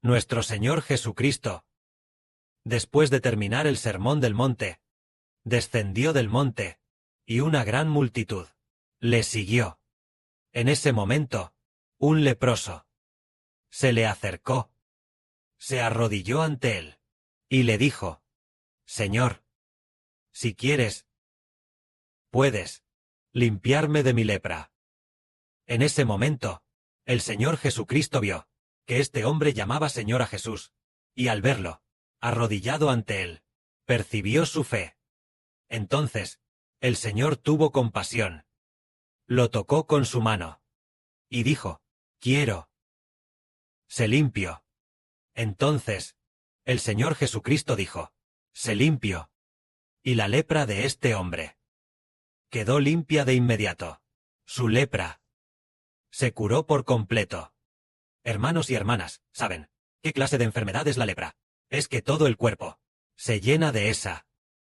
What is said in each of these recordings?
nuestro Señor Jesucristo, después de terminar el sermón del monte, descendió del monte, y una gran multitud le siguió. En ese momento, un leproso se le acercó, se arrodilló ante él, y le dijo: Señor, si quieres, puedes limpiarme de mi lepra. En ese momento, el Señor Jesucristo vio que este hombre llamaba Señor a Jesús, y al verlo, arrodillado ante él, percibió su fe. Entonces, el Señor tuvo compasión, lo tocó con su mano, y dijo: Quiero, sé limpio. Entonces, el Señor Jesucristo dijo: Sé limpio. Y la lepra de este hombre quedó limpia de inmediato. Su lepra se curó por completo. Hermanos y hermanas, ¿saben qué clase de enfermedad es la lepra? Es que todo el cuerpo se llena de esa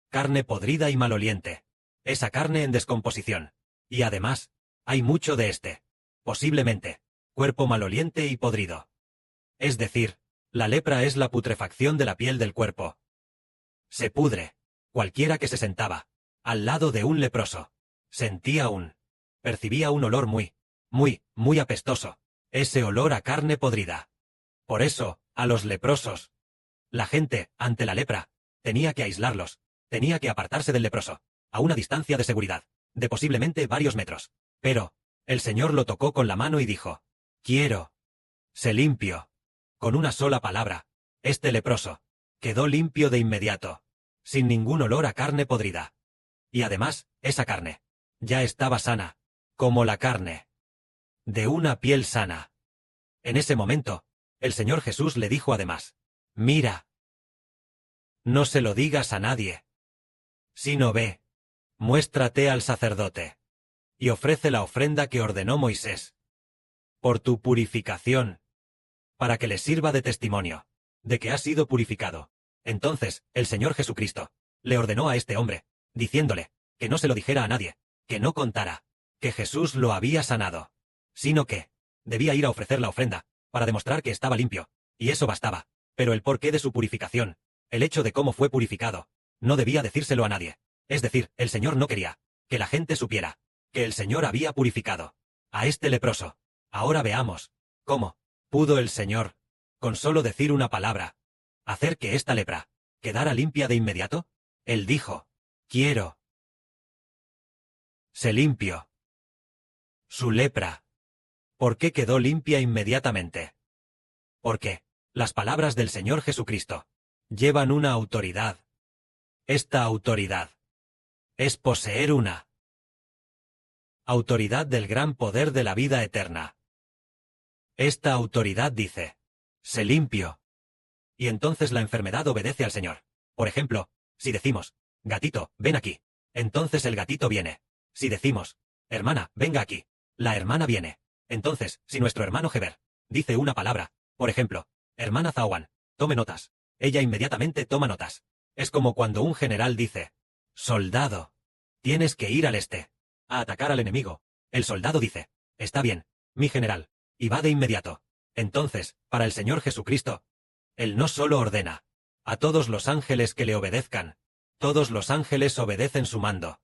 carne podrida y maloliente, esa carne en descomposición. Y además, hay mucho de posiblemente, cuerpo maloliente y podrido. Es decir, la lepra es la putrefacción de la piel del cuerpo. Se pudre. Cualquiera que se sentaba al lado de un leproso percibía un olor muy apestoso, ese olor a carne podrida. Por eso, a los leprosos, la gente, ante la lepra, tenía que aislarlos, tenía que apartarse del leproso, a una distancia de seguridad, de posiblemente varios metros. Pero, el Señor lo tocó con la mano y dijo: Quiero, sé limpio. Con una sola palabra, este leproso quedó limpio de inmediato, sin ningún olor a carne podrida. Y además, esa carne ya estaba sana, como la carne de una piel sana. En ese momento, el Señor Jesús le dijo además: Mira, no se lo digas a nadie, sino ve, muéstrate al sacerdote, y ofrece la ofrenda que ordenó Moisés, por tu purificación, para que le sirva de testimonio, de que has sido purificado. Entonces, el Señor Jesucristo le ordenó a este hombre, diciéndole que no se lo dijera a nadie, que no contara que Jesús lo había sanado, sino que debía ir a ofrecer la ofrenda, para demostrar que estaba limpio, y eso bastaba. Pero el porqué de su purificación, el hecho de cómo fue purificado, no debía decírselo a nadie. Es decir, el Señor no quería que la gente supiera que el Señor había purificado a este leproso. Ahora veamos cómo pudo el Señor, con solo decir una palabra, hacer que esta lepra quedara limpia de inmediato. Él dijo: Quiero, sé limpio. Su lepra, ¿por qué quedó limpia inmediatamente? Porque las palabras del Señor Jesucristo llevan una autoridad. Esta autoridad es poseer una autoridad del gran poder de la vida eterna. Esta autoridad dice: sé limpio. Y entonces la enfermedad obedece al Señor. Por ejemplo, si decimos: gatito, ven aquí, entonces el gatito viene. Si decimos: hermana, venga aquí, la hermana viene. Entonces, si nuestro hermano Heber dice una palabra, por ejemplo, hermana Zawan, tome notas, ella inmediatamente toma notas. Es como cuando un general dice: soldado, tienes que ir al a atacar al enemigo. El soldado dice: está bien, mi general, y va de inmediato. Entonces, para el Señor Jesucristo, Él no solo ordena a todos los ángeles que le obedezcan, todos los ángeles obedecen su mando,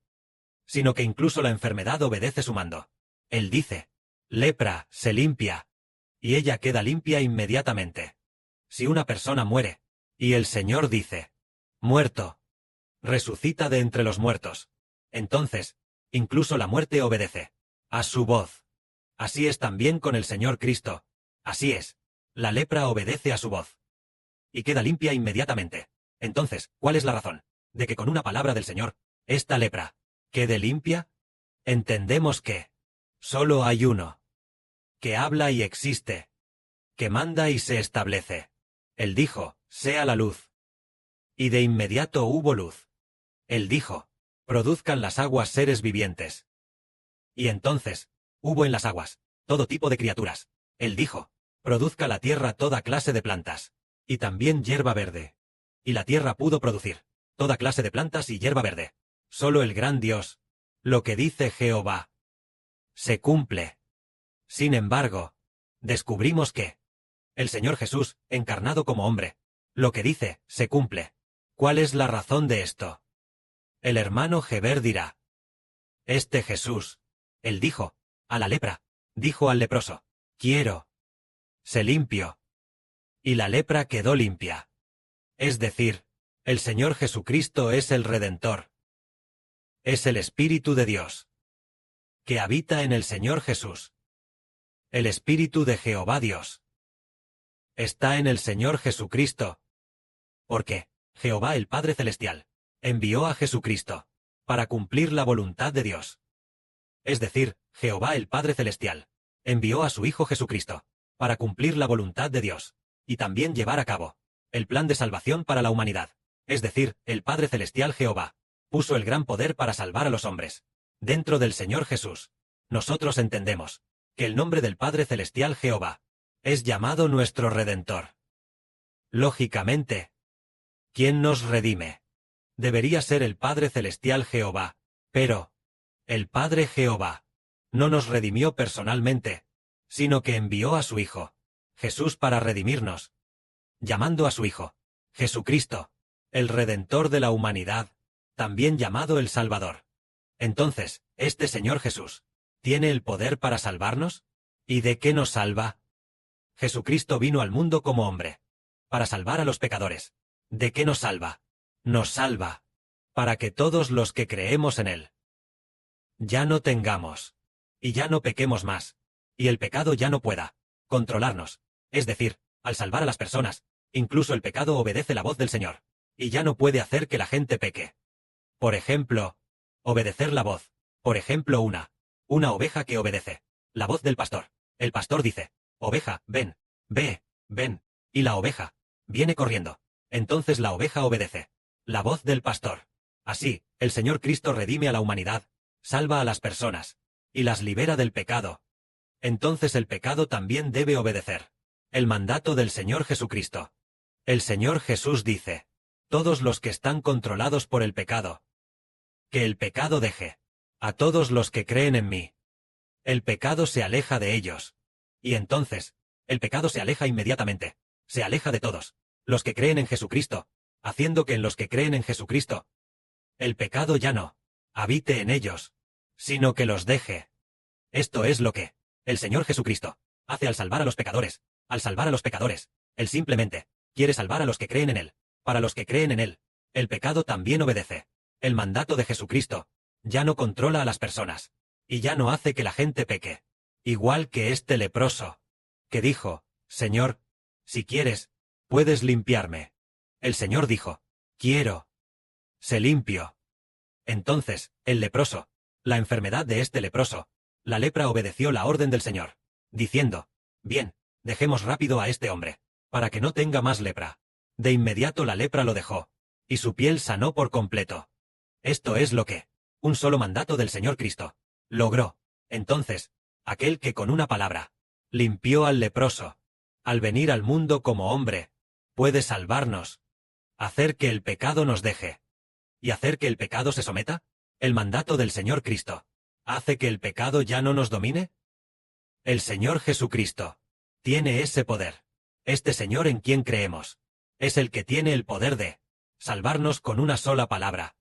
sino que incluso la enfermedad obedece su mando. Él dice: lepra, se limpia, y ella queda limpia inmediatamente. Si una persona muere, y el Señor dice: muerto, resucita de entre los muertos, entonces, incluso la muerte obedece a su voz. Así es también con el Señor Cristo. Así es, la lepra obedece a su voz y queda limpia inmediatamente. Entonces, ¿cuál es la razón de que con una palabra del Señor, esta lepra quede limpia? Entendemos que solo hay uno que habla y existe, que manda y se establece. Él dijo: sea la luz. Y de inmediato hubo luz. Él dijo: produzcan las aguas seres vivientes. Y entonces, hubo en las aguas todo tipo de criaturas. Él dijo: produzca la tierra toda clase de plantas, y también hierba verde. Y la tierra pudo producir toda clase de plantas y hierba verde. Solo el gran Dios, lo que dice Jehová, se cumple. Sin embargo, descubrimos que El Señor Jesús, encarnado como hombre. Lo que dice, se cumple. ¿Cuál es la razón de esto? El hermano Heber dirá. Este Jesús, él dijo, a la lepra, dijo al leproso, quiero. Se limpió. Y la lepra quedó limpia. Es decir, el Señor Jesucristo es el Redentor. Es el Espíritu de Dios, que habita en el Señor Jesús. El Espíritu de Jehová Dios está en el Señor Jesucristo. Porque Jehová el Padre Celestial envió a Jesucristo para cumplir la voluntad de Dios. Es decir, Jehová el Padre Celestial envió a su Hijo Jesucristo para cumplir la voluntad de Dios y también llevar a cabo el plan de salvación para la humanidad. Es decir, el Padre Celestial Jehová puso el gran poder para salvar a los hombres. Dentro del Señor Jesús, nosotros entendemos que el nombre del Padre Celestial Jehová es llamado nuestro Redentor. Lógicamente, ¿quién nos redime? Debería ser el Padre Celestial Jehová, pero el Padre Jehová no nos redimió personalmente, sino que envió a su Hijo, Jesús, para redimirnos, llamando a su Hijo, Jesucristo, el Redentor de la humanidad, también llamado el Salvador. Entonces, este Señor Jesús, ¿tiene el poder para salvarnos? ¿Y de qué nos salva? Jesucristo vino al mundo como hombre, para salvar a los pecadores. ¿De qué nos salva? Nos salva, para que todos los que creemos en Él ya no tengamos, y ya no pequemos más, y el pecado ya no pueda controlarnos. Es decir, al salvar a las personas, incluso el pecado obedece la voz del Señor, y ya no puede hacer que la gente peque. Por ejemplo, obedecer la voz. Por ejemplo, una oveja que obedece la voz del pastor. El pastor dice, oveja, ven, ve, ven, y la oveja viene corriendo. Entonces la oveja obedece la voz del pastor. Así, el Señor Cristo redime a la humanidad, salva a las personas, y las libera del pecado. Entonces el pecado también debe obedecer el mandato del Señor Jesucristo. El Señor Jesús dice, todos los que están controlados por el pecado, que el pecado deje a todos los que creen en mí. El pecado se aleja de ellos. Y entonces, el pecado se aleja inmediatamente, se aleja de todos los que creen en Jesucristo, haciendo que en los que creen en Jesucristo, el pecado ya no habite en ellos, sino que los deje. Esto es lo que el Señor Jesucristo hace al salvar a los pecadores. Al salvar a los pecadores, Él simplemente quiere salvar a los que creen en Él. Para los que creen en Él, el pecado también obedece el mandato de Jesucristo. Ya no controla a las personas, y ya no hace que la gente peque. Igual que este leproso, que dijo, Señor, si quieres, puedes limpiarme. El Señor dijo, quiero. Se limpió. Entonces, el leproso, la enfermedad de este leproso, la lepra obedeció la orden del Señor, diciendo, bien, dejemos rápido a este hombre, para que no tenga más lepra. De inmediato la lepra lo dejó, y su piel sanó por completo. Esto es lo que un solo mandato del Señor Cristo logró. Entonces, aquel que con una palabra limpió al leproso, al venir al mundo como hombre, puede salvarnos, hacer que el pecado nos deje, y hacer que el pecado se someta. El mandato del Señor Cristo hace que el pecado ya no nos domine. El Señor Jesucristo tiene ese poder. Este Señor en quien creemos es el que tiene el poder de salvarnos con una sola palabra,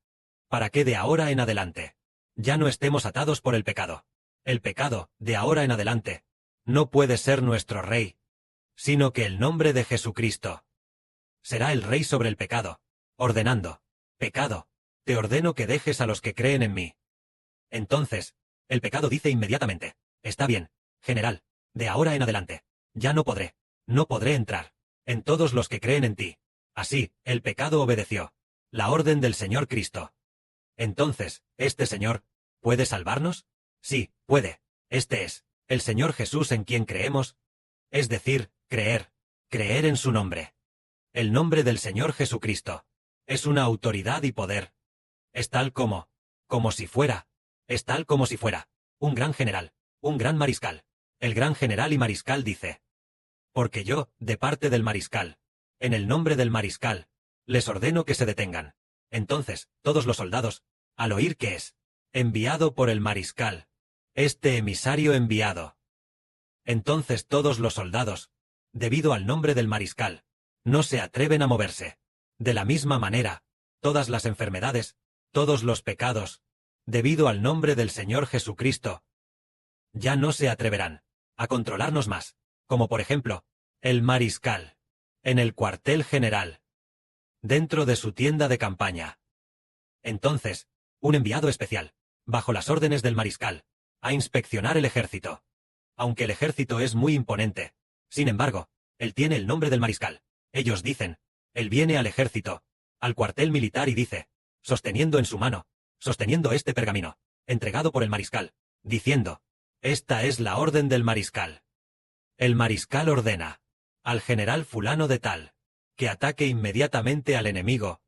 para que de ahora en adelante ya no estemos atados por el pecado. El pecado, de ahora en adelante, no puede ser nuestro rey, sino que el nombre de Jesucristo será el rey sobre el pecado, ordenando, pecado, te ordeno que dejes a los que creen en mí. Entonces, el pecado dice inmediatamente, está bien, general, de ahora en adelante, ya no podré entrar en todos los que creen en ti. Así, el pecado obedeció la orden del Señor Cristo. Entonces, ¿este Señor puede salvarnos? Sí, puede. Este es el Señor Jesús en quien creemos, es decir, creer en su nombre. El nombre del Señor Jesucristo es una autoridad y poder. Es tal como si fuera un gran general, un gran mariscal. El gran general y mariscal dice, porque yo, de parte del mariscal, en el nombre del mariscal, les ordeno que se detengan. Entonces, todos los soldados, al oír que es enviado por el mariscal, este emisario enviado. Entonces todos los soldados debido al nombre del mariscal, no se atreven a moverse. De la misma manera, todas las enfermedades, todos los pecados, debido al nombre del Señor Jesucristo, ya no se atreverán a controlarnos más, como por ejemplo, el mariscal, en el cuartel general, dentro de su tienda de campaña. Entonces, un enviado especial, bajo las órdenes del mariscal, a inspeccionar el ejército. Aunque el ejército es muy imponente, sin embargo, él tiene el nombre del mariscal. Ellos dicen, él viene al ejército, al cuartel militar y dice, sosteniendo en su mano, sosteniendo este pergamino, entregado por el mariscal, diciendo, esta es la orden del mariscal. El mariscal ordena, al general fulano de tal, que ataque inmediatamente al enemigo,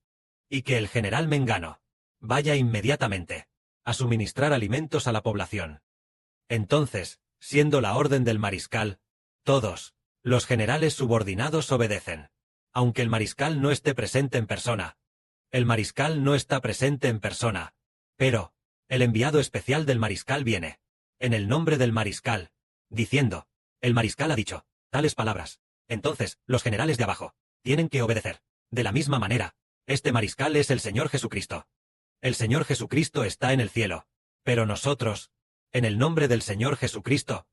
y que el general Mengano vaya inmediatamente a suministrar alimentos a la población. Entonces, siendo la orden del mariscal, todos, los generales subordinados obedecen. Aunque el mariscal no esté presente en persona. El mariscal no está presente en persona. Pero, el enviado especial del mariscal viene, en el nombre del mariscal, diciendo, el mariscal ha dicho tales palabras. Entonces, los generales de abajo tienen que obedecer. De la misma manera, este mariscal es el Señor Jesucristo. El Señor Jesucristo está en el cielo. Pero nosotros, en el nombre del Señor Jesucristo,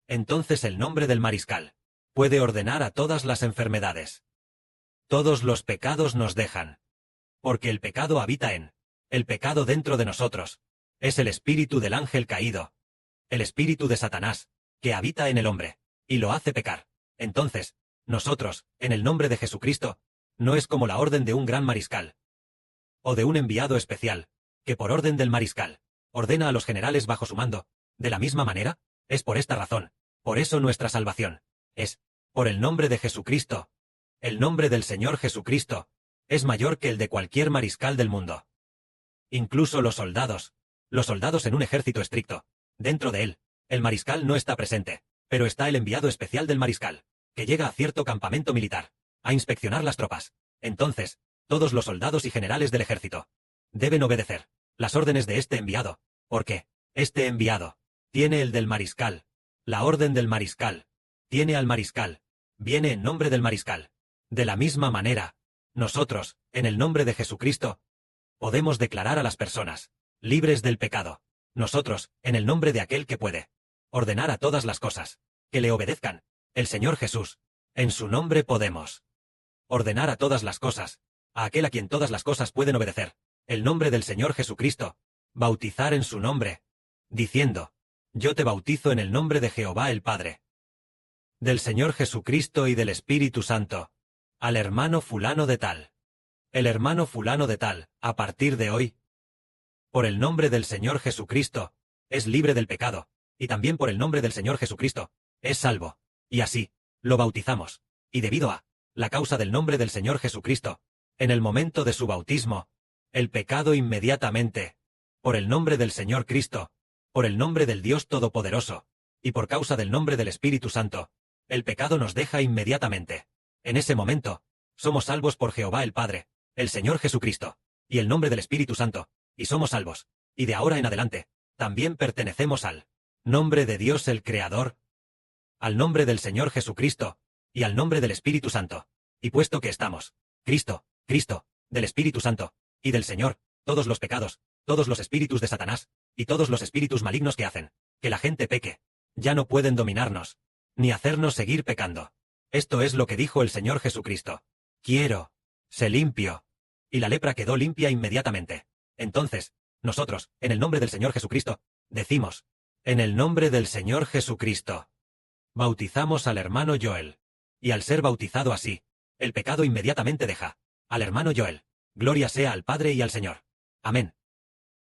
entonces el nombre del mariscal puede ordenar a todas las enfermedades. Todos los pecados nos dejan. Porque el pecado habita el pecado dentro de nosotros. Es el espíritu del ángel caído. El espíritu de Satanás, que habita en el hombre, y lo hace pecar. Entonces, nosotros, en el nombre de Jesucristo, no es como la orden de un gran mariscal, o de un enviado especial, que por orden del mariscal, ordena a los generales bajo su mando. De la misma manera, es por esta razón, por eso nuestra salvación, es, por el nombre de Jesucristo. El nombre del Señor Jesucristo es mayor que el de cualquier mariscal del mundo. Incluso los soldados en un ejército estricto, dentro de él, el mariscal no está presente, pero está el enviado especial del mariscal, que llega a cierto campamento militar, a inspeccionar las tropas. Entonces, todos los soldados y generales del ejército deben obedecer las órdenes de este enviado, porque este enviado tiene el del mariscal, la orden del mariscal, tiene al mariscal, viene en nombre del mariscal. De la misma manera, nosotros, en el nombre de Jesucristo, podemos declarar a las personas libres del pecado. Nosotros, en el nombre de aquel que puede ordenar a todas las cosas que le obedezcan, el Señor Jesús, en su nombre podemos ordenar a todas las cosas, a aquel a quien todas las cosas pueden obedecer, el nombre del Señor Jesucristo, bautizar en su nombre, diciendo, yo te bautizo en el nombre de Jehová el Padre, del Señor Jesucristo y del Espíritu Santo, al hermano fulano de tal. El hermano fulano de tal, a partir de hoy, por el nombre del Señor Jesucristo, es libre del pecado, y también por el nombre del Señor Jesucristo, es salvo. Y así, lo bautizamos, y debido a la causa del nombre del Señor Jesucristo, en el momento de su bautismo, el pecado inmediatamente, por el nombre del Señor Cristo, por el nombre del Dios Todopoderoso, y por causa del nombre del Espíritu Santo, el pecado nos deja inmediatamente. En ese momento, somos salvos por Jehová el Padre, el Señor Jesucristo, y el nombre del Espíritu Santo, y somos salvos, y de ahora en adelante, también pertenecemos al nombre de Dios el Creador, al nombre del Señor Jesucristo, y al nombre del Espíritu Santo. Y puesto que estamos, Cristo, del Espíritu Santo, y del Señor, todos los pecados, todos los espíritus de Satanás, y todos los espíritus malignos que hacen que la gente peque, ya no pueden dominarnos, ni hacernos seguir pecando. Esto es lo que dijo el Señor Jesucristo. Quiero, sé limpio. Y la lepra quedó limpia inmediatamente. Entonces, nosotros, en el nombre del Señor Jesucristo, decimos, en el nombre del Señor Jesucristo, bautizamos al hermano Joel. Y al ser bautizado así, el pecado inmediatamente deja al hermano Joel. Gloria sea al Padre y al Señor. Amén.